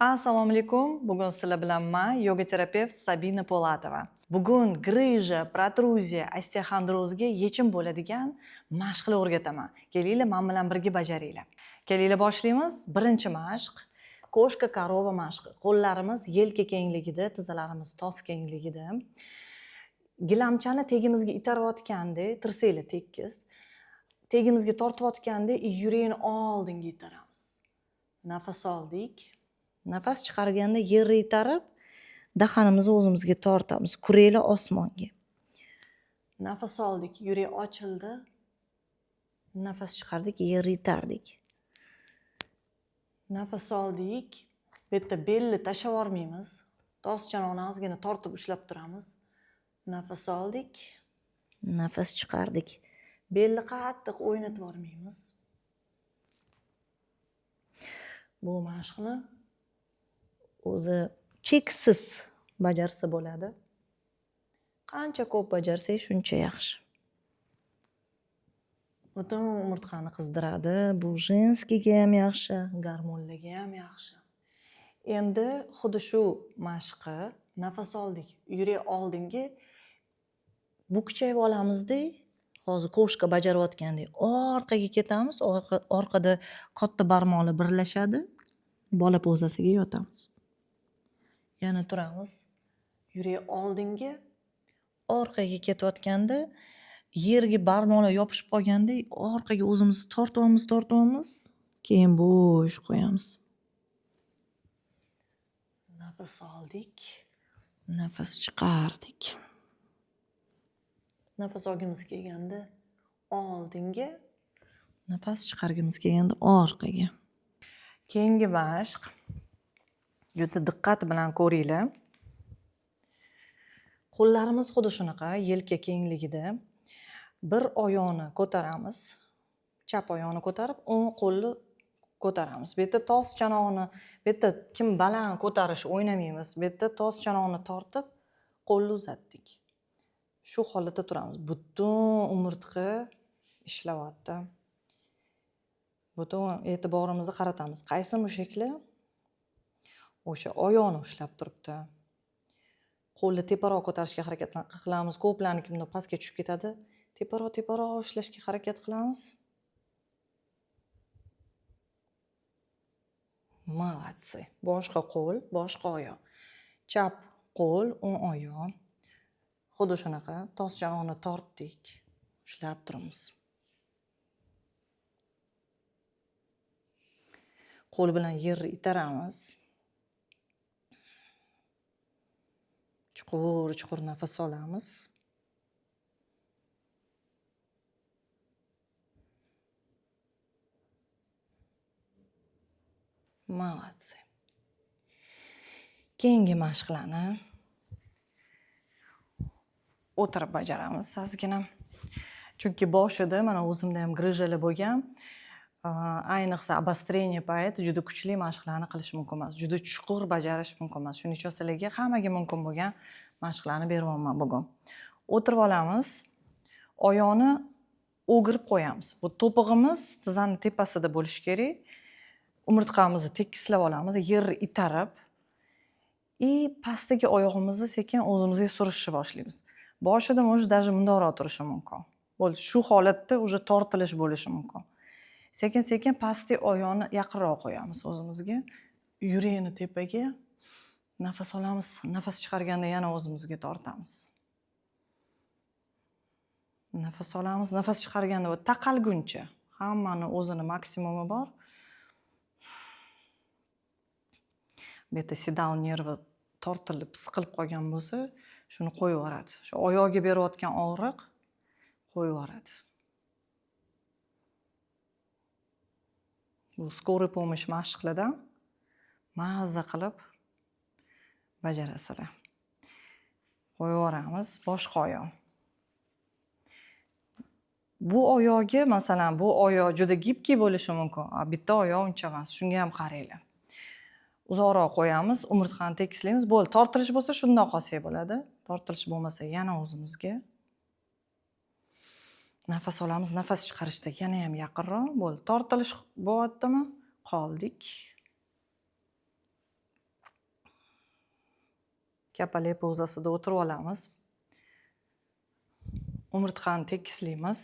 Assalomu alaykum. Bugun sizlar bilan men yoga terapevt Sabina Po'latova. Bugun grijja, protruziya, osteoxondrozga yechim bo'ladigan mashqlar o'rgataman. Kelinglar, men bilan birga bajaringlar. Kelinglar boshlaymiz. Birinchi mashq ko'shka korova mashqi. Qo'llarimiz yelka kengligida, tizzalarimiz tos kengligida. Gilamchani tagimizga itarayotganda, tirsanglar tekis. Tagimizga tortayotganda yurakni oldinga itaramiz. Nafas oldik. Nafas chiqarganda yerni itarib, dahanimizni o'zimizga tortamiz, kuraklar osmonga. Nafas oldik, yurak ochildi. Nafas chiqardik, yerni itardik. Nafas oldik. Bu yerda belni tashlab yubormaymiz. Tos chanoqni ozgina tortib ushlab turamiz. Nafas oldik. Nafas chiqardik. Belni qattiq o'ynatib yubormaymiz. Bu mashqni o'zi cheksiz bajarsa bo'ladi. Qancha ko'p bajarsak, shuncha yaxshi. Butun umurtqani qizdiradi. Bu jenskiyga ham yaxshi, gormonlarga ham yaxshi. Endi xuddi shu mashqi nafas oldik, yurak oldinga bukchayib olamizda, hozir ko'shka bajarayotgandek orqaga ketamiz, orqada katta barmoqlar birlashadi, bola pozasiga yotamiz. Yana turamiz. Yurak oldinga, orqaga ketayotganda yerga barmoqlar yopishib qolganda orqaga o'zimizni tortamiz, keyin bo'sh qo'yamiz. Nafas oldik, nafas chiqardik. Nafas olgimiz kelganda oldinga, nafas chiqargimiz kelganda orqaga. Keyingi mashq juda diqqat bilan ko'ringlar. Qo'llarimiz xuddi shunaqa yelka kengligida. Bir oyoqni ko'taramiz. Chap oyoqni ko'tarib, o'ng qo'lni ko'taramiz. Bu yerda tos chanog'ini, bu yerda kim baland ko'tarish o'ynamaymiz. Bu yerda tos chanog'ini tortib, qo'lni uzatdik. Shu holatda turamiz. Butun umurtqa ishlayapti. Butun e'tiborimizni qaratamiz. Qaysi mushaklar o'sha oyoqni ushlab turibdi. Qo'lni teparoq ko'tarishga harakat qilamiz. Ko'plarniki bunday pastga tushib ketadi. Teparoq ushlashga harakat qilamiz. Молодцы. Boshqa qo'l, boshqa oyoq. Chap qo'l, o'ng oyoq. Xuddi shunaqa tos chanog'ini tortdik, ushlab turamiz. Qo'l bilan yerni itaramiz. Chuqur nafas olamiz. Молодцы. Keyingi mashqlarni o'tirib bajaramiz ozgina. Chunki boshida mana o'zimda ham grijjalar bo'lgan. Ayniqsa обострение payti juda kuchli mashqlarni qilish mumkin emas. Juda chuqur bajarish mumkin emas. Shuning uchun sizlarga hammaga mumkin bo'lgan mashqlarni beryapman bugun. O'tirib olamiz. Oyoqni o'girib qo'yamiz. Bu to'pig'imiz tizzani tepasida bo'lishi kerak. Umurtqamizni tekislab olamiz, yerni itarib, pastdagi oyog'imizni sekin o'zimizga surishni boshlaymiz. Boshida даже bundoqroq turishi mumkin. Bo'ldi, shu holatda уже tortilish bo'lishi mumkin. Sekin pastdagi oyoqni yaqinroq qo'yamiz o'zimizga. Yurakni tepaga nafas olamiz, nafas chiqarganda yana o'zimizga tortamiz. Nafas olamiz, nafas chiqarganda taqalguncha. Hammani o'zini maksimumi bor. Bu yerda sedal nervi tortilib, siqilib qolgan bo'lsa, shuni qo'yib yuboradi. Shu oyoqga berayotgan og'riq qo'yib yuboradi. Bu скорый помощь mashqlardan mazza qilib bajarasizlar. Qo'yib yuboramiz boshqa oyoq. Bu oyoqga, masalan, bu oyoq juda gibkiy bo'lishi mumkin. Bitta oyoq uncha emas. Shunga ham qaranglar. Uzoqroq qo'yamiz, umurtqani tekislaymiz. Bo'ldi, tortilish bo'lsa shundoq qolsak bo'ladi. Tortilish bo'lmasa yana o'zimizga. Nafas olamiz, nafas chiqarishda yana ham yaqinroq. Bo'ldi, tortilish bo'lyaptimi? Qoldik. kapalak pozasida o'tirib olamiz. Umurtqani tekislaymiz.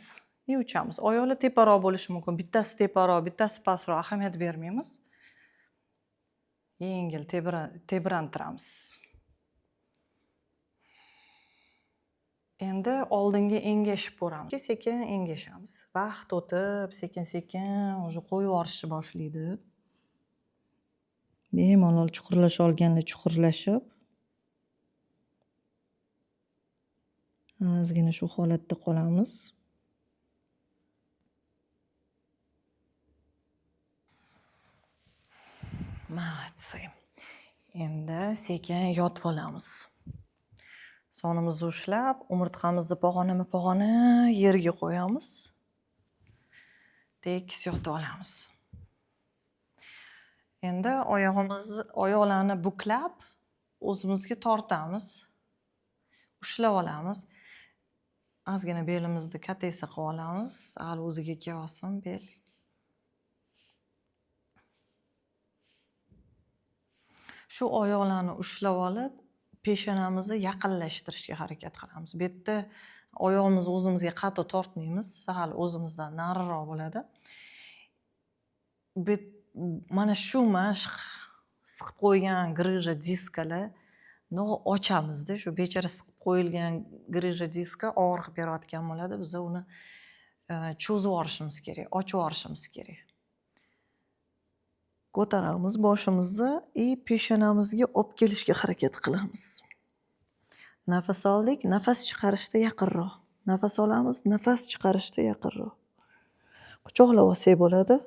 И uchamiz. Oyoqlar teparoq bo'lishi mumkin. Bittasi teparoq, bittasi pastroq, ahamiyat bermaymiz. Yengil tebrantiramiz. Endi oldinga engashib boramiz. Sekin engashamiz. Vaqt o'tib, sekin-sekin o'sha qo'yib yuborishi boshlaydi. Bemalol chuqurlasha olganda chuqurlashib, ozgina shu holatda qolamiz. Молодцы. Endi sekin yotib olamiz. Sonimizni ushlab, umurtqamizni pog'ona yerga qo'yamiz. Tekis yotib olamiz. Endi oyoqlarni buklab, o'zimizga tortamiz. Ushlab olamiz. Ozgina belimizni kataysa qilib olamiz. Hali o'ziga kelsin bel. Shu oyoqlarni ushlab olib, peshonamizni yaqinlashtirishga harakat qilamiz. Bu yerda oyoqimizni o'zimizga qattiq tortmaymiz, sal o'zimizdan nariroq bo'ladi. Mana shu mashq siqib qo'ygan grija diskalarni ochamiz-da, shu bechara siqib qo'yilgan grija diska og'riq berayotgan bo'ladi. Biz uni cho'zib olishimiz kerak, ochib olishimiz kerak. Ko'taramiz boshimizni peshonamizga olib kelishga harakat qilamiz. Nafas oldik, nafas chiqarishda yaqinroq. Nafas olamiz, nafas chiqarishda yaqinroq. Quchoqlab olsak bo'ladi.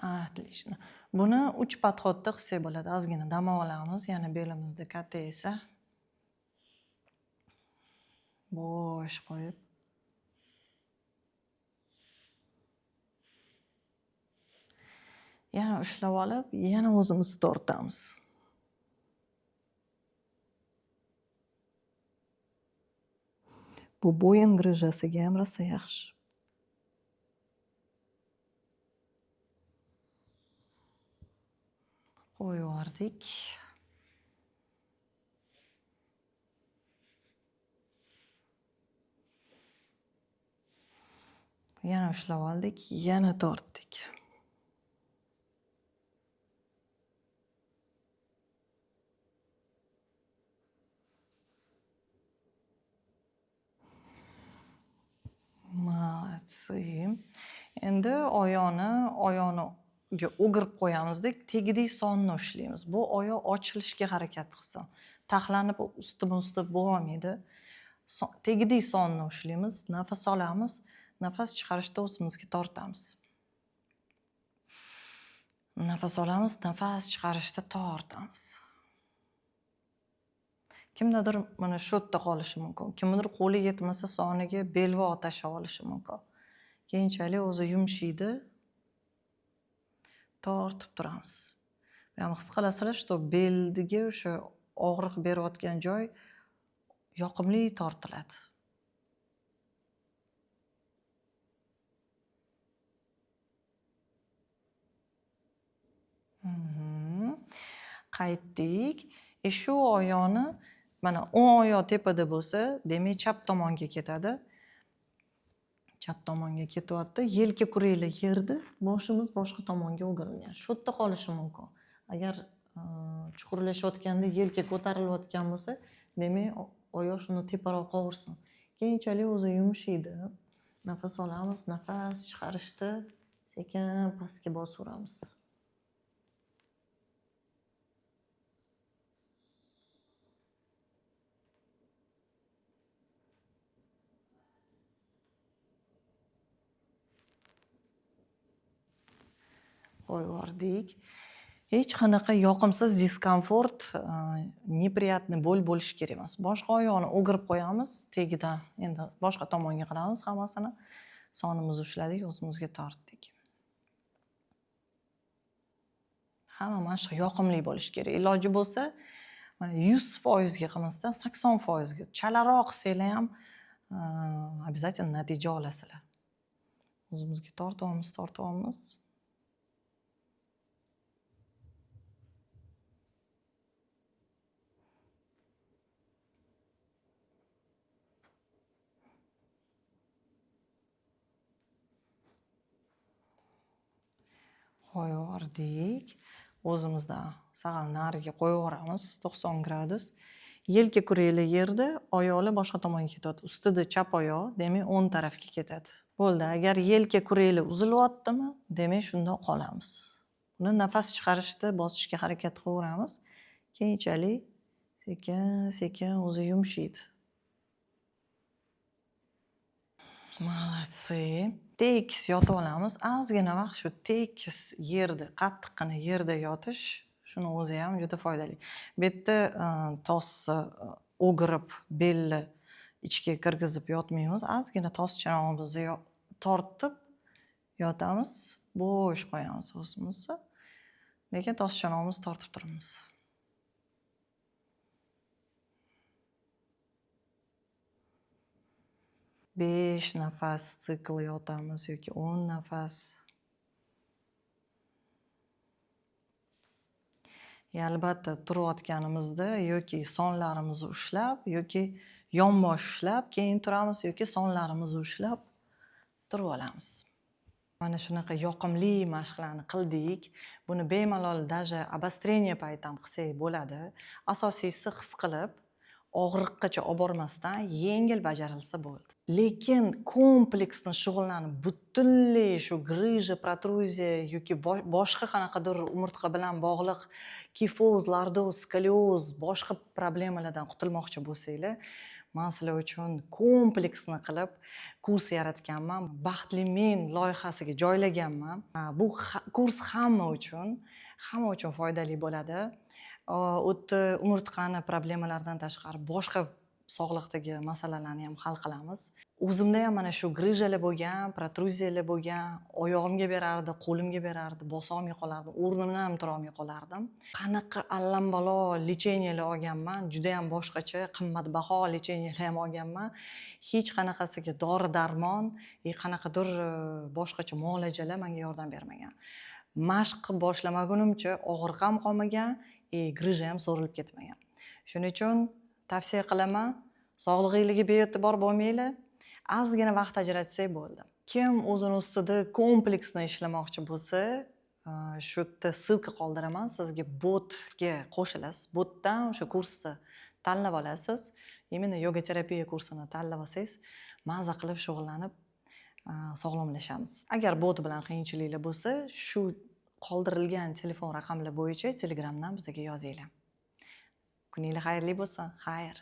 Отлично. Buni 3 podxodda qilsak bo'ladi. Ozgina dam olamiz, yana belimizda kataysa. Bo'sh qo'yib. Yana ushlab olib, yana o'zimizni tortamiz. Bu bo'yin grijasiga ham rosa yaxshi. Qo'yib yubordik. Yana ushlab oldik, yana tortdik. Молодцы. Endi oyoqni o'girib qo'yamizda, tegidek sonni ushlaymiz. Bu oyoq ochilishga harakat qilsin. Taxlanib ustma-ust bo'lmaydi. Tegidek sonni ushlaymiz, nafas olamiz, nafas chiqarishda o'zimizga tortamiz. Nafas olamiz, nafas chiqarishda tortamiz. Kimdadir mana shu yerda qolishi mumkin. Kimdir qo'li yetmasa soniga belvoq tashlab olishi mumkin. Keyinchalik o'zi yumshaydi. Tortib turamiz. Ham his qilasizlar, что beldiga o'sha og'riq berayotgan joy yoqimli tortiladi. Qaytdik. Shu oyoqni mana o'ng oyoq tepada bo'lsa, demak chap tomonga ketadi. Chap tomonga ketyapti. Yelka kuraylar yerda, boshimiz boshqa tomonga o'girilgan. Shu yerda qolishi mumkin. Agar chuqurlashayotganda yelka ko'tarilayotgan bo'lsa, demak oyoq shuni teparoq qovursin. Keyinchalik o'zi yumshaydi. Nafas olamiz, nafas chiqarishda sekin pastga bosaveramiz. Qo'yib yubordik. Hech qanaqa yoqimsiz diskomfort, неприятный bo'l bo'lishi kerak emas. Boshqa oyoqni o'girib qo'yamiz, tegidan. Endi boshqa tomonga qilamiz hammasini. Sonimizni ushladik, o'zimizga tortdik. Hamma mashq yoqimli bo'lishi kerak. Iloji bo'lsa, mana 100% ga qilmasdan 80% ga. Chalaroq qilsanglar ham обязательно natija olasizlar. O'zimizga tortyapmiz. Qo'yvordik. O'zimizdan sal nariga qo'yaveramiz 90 gradus. Yelka kurayli yerda oyoqlar boshqa tomonga ketadi. Ustida chap oyoq, demak o'ng tarafga ketadi. Bo'ldi. Agar yelka kurayli uzilyaptimi, demak shunda qolamiz. Buni nafas chiqarishda bosishga harakat qilaveramiz. Keyinchalik sekin o'zi yumshaydi. Молодцы. Tekis yotib olamiz. Ozgina vaqt shu tekis yerda, qattiqqina yerda yotish, shuni o'zi ham juda foydali. Bu yerda tosni o'girib, belni ichga kirgizib yotmaymiz. Ozgina toschanog'imizni tortib yotamiz, bo'sh qo'yamiz o'zimizni. Lekin toschanog'imizni tortib turamiz. 5 nafas sikl yotamiz yoki 10 nafas. Albatta turayotganimizda yoki sonlarimizni ushlab yoki yonbosh ushlab keyin turamiz yoki sonlarimizni ushlab turib olamiz. Mana shunaqa yoqimli mashqlarni qildik. Buni bemalol даже обострение payti ham qilsak bo'ladi. Asosiysi his qilib, og'riqqa olib bormasdan yengil bajarilsa bo'ldi. Lekin kompleksni shug'ullanib, butunlay shu grijja, protruziya yoki boshqa qanaqadir umurtqa bilan bog'liq kifoz, lordoz, skolioz, boshqa problemalardan qutulmoqchi bo'lsanglar, men sizlar uchun kompleksni qilib kurs yaratganman. Baxtli men loyihasiga joylaganman. Bu kurs hamma uchun foydali bo'ladi. O'tda umurtqani problemalaridan tashqari boshqa sog'liqdagi masalalarni ham hal qilamiz. O'zimda ham mana shu grijjalar bo'lgan, protruziyalar bo'lgan, oyog'imga berardi, qo'limga berardi, bosolmay qolardim, o'rnimdan ham turolmay qolardim. Qanaqa allambalo lecheniyalar olganman, juda ham boshqacha, qimmatbaho lecheniyalar ham olganman. Hech qanaqasiga dori-darmon, qanaqadir boshqacha muolajalar menga yordam bermagan. Mashq boshlamagunimcha og'riq ham qolmagan, grijja ham so'rilib ketmagan. Shuning uchun tavsiya qilaman, sog'lig'ingizga bee'tibor bo'lmanglar, ozgina vaqt ajratsak bo'ldi. Kim o'zini ustida kompleksni ishlamoqchi bo'lsa, shu yerda ssilka qoldiraman, sizga botga qo'shilasiz. Botdan o'sha kursni tanlab olasiz. Именно yoga terapiya kursini tanlab olsangiz, maza qilib shug'ullanib sog'lomlashamiz. Agar bot bilan qiyinchiliklar bo'lsa, shu qoldirilgan telefon raqamlar bo'yicha Telegramdan bizga yozinglar. Kuninglar xayrli bo'lsin. Xayr.